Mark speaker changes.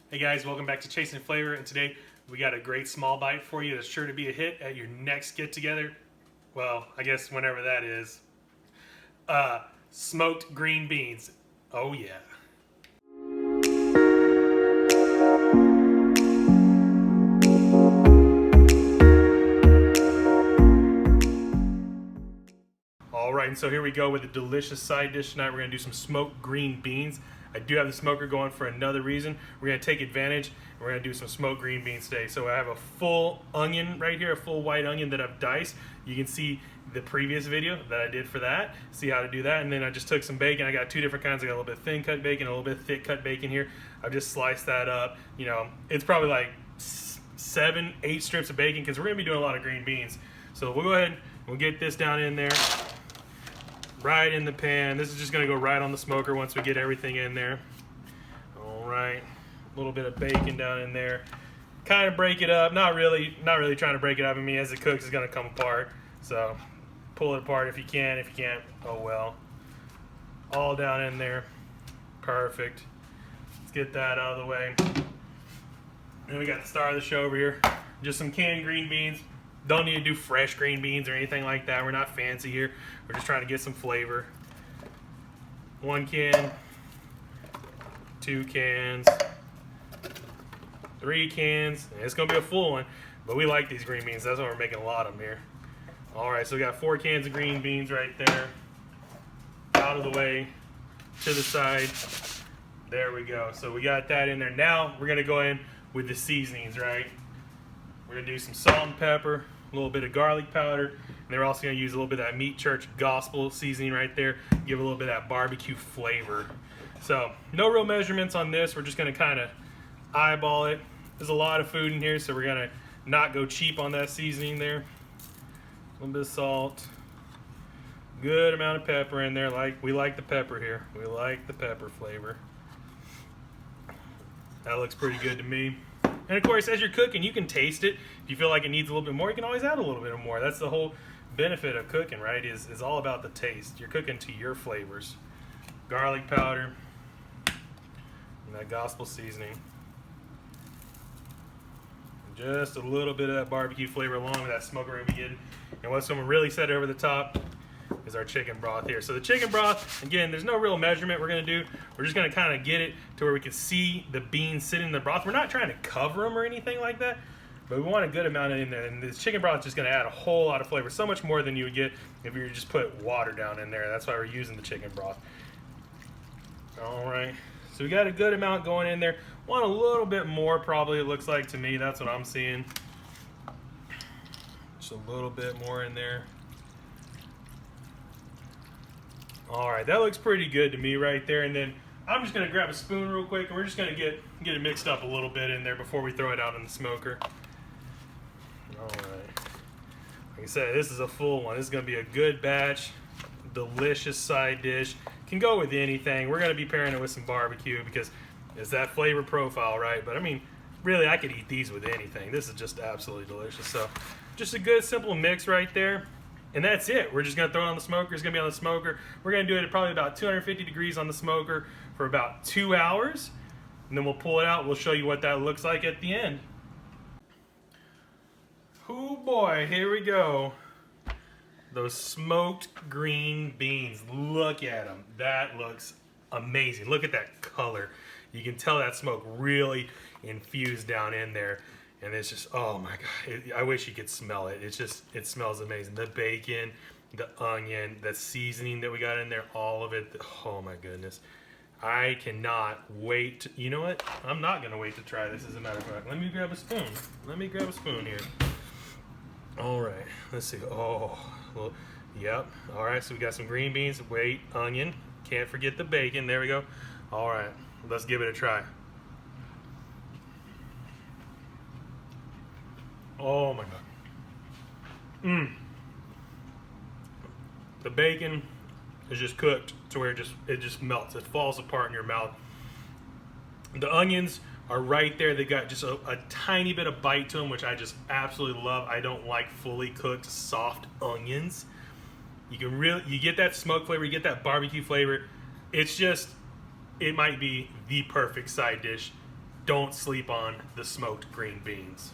Speaker 1: Hey guys, welcome back to Chasing Flavor, and today we got a great small bite for you that's sure to be a hit at your next get-together. Well, I guess whenever that is. Smoked green beans. Oh yeah. Alright, and so here we go with a delicious side dish tonight. We're going to do some smoked green beans. I do have the smoker going for another reason. We're going to take advantage, and we're going to do some smoked green beans today. So I have a full onion right here, a full white onion that I've diced. You can see the previous video that I did for that, see how to do that. And then I just took some bacon. I got two different kinds. I got a little bit thin cut bacon, a little bit thick cut bacon here. I've just sliced that up. You know, it's probably like 7-8 strips of bacon because we're going to be doing a lot of green beans. So we'll go ahead and we'll get this down in there. Right in the pan. This is just going to go right on the smoker once we get everything in there. All right, a little bit of bacon down in there. Kind of break it up. Not really trying to break it up. I mean, as it cooks, it's going to come apart. So pull it apart if you can. If you can't, oh well. All down in there. Perfect. Let's get that out of the way. And we got the star of the show over here. Just some canned green beans. Don't need to do fresh green beans or anything like that. We're not fancy here. We're just trying to get some flavor. 1 can, 2 cans, 3 cans. It's going to be a full one, but we like these green beans. That's why we're making a lot of them here. All right, so we got 4 cans of green beans right there. Out of the way, to the side. There we go. So we got that in there. Now we're going to go in with the seasonings, right? We're going to do some salt and pepper, a little bit of garlic powder, and they're also going to use a little bit of that Meat Church Gospel seasoning right there, give a little bit of that barbecue flavor. So no real measurements on this. We're just going to kind of eyeball it. There's a lot of food in here, so we're going to not go cheap on that seasoning there. A little bit of salt, good amount of pepper in there. We like the pepper here. We like the pepper flavor. That looks pretty good to me. And of course, as you're cooking, you can taste it. If you feel like it needs a little bit more, you can always add a little bit more. That's the whole benefit of cooking, right? Is all about the taste. You're cooking to your flavors. Garlic powder, and that gospel seasoning. Just a little bit of that barbecue flavor along with that smoke we're gonna be getting. And what's gonna really set it over the top is our chicken broth here. So the chicken broth, again, there's no real measurement we're gonna do. We're just gonna kind of get it to where we can see the beans sitting in the broth. We're not trying to cover them or anything like that, but we want a good amount in there. And this chicken broth is just gonna add a whole lot of flavor, so much more than you would get if you just put water down in there. That's why we're using the chicken broth. All right, so we got a good amount going in there. Want a little bit more, probably, it looks like to me. That's what I'm seeing. Just a little bit more in there. All right, that looks pretty good to me right there. And then I'm just gonna grab a spoon real quick, and we're just gonna get it mixed up a little bit in there before we throw it out in the smoker. All right, like I said, this is a full one. This is gonna be a good batch, delicious side dish. Can go with anything. We're gonna be pairing it with some barbecue because it's that flavor profile, right? But I mean, really, I could eat these with anything. This is just absolutely delicious. So just a good simple mix right there. And that's it. We're just going to throw it on the smoker. It's going to be on the smoker. We're going to do it at probably about 250 degrees on the smoker for about 2 hours. And then we'll pull it out. We'll show you what that looks like at the end. Oh boy, here we go. Those smoked green beans. Look at them. That looks amazing. Look at that color. You can tell that smoke really infused down in there. And it's just, oh my God, I wish you could smell it. It smells amazing. The bacon, the onion, the seasoning that we got in there, all of it. Oh my goodness. I cannot wait. You know what? I'm not gonna wait to try this, as a matter of fact. Let me grab a spoon. Let me grab a spoon here. All right, let's see. Oh, well, yep. All right, so we got some green beans, wait, onion. Can't forget the bacon, there we go. All right, let's give it a try. Oh my God. The bacon is just cooked to where it just melts. It falls apart in your mouth. The onions are right there. They got just a tiny bit of bite to them, which I just absolutely love. I don't like fully cooked soft onions. You get that smoke flavor, you get that barbecue flavor. It might be the perfect side dish don't sleep on the smoked green beans.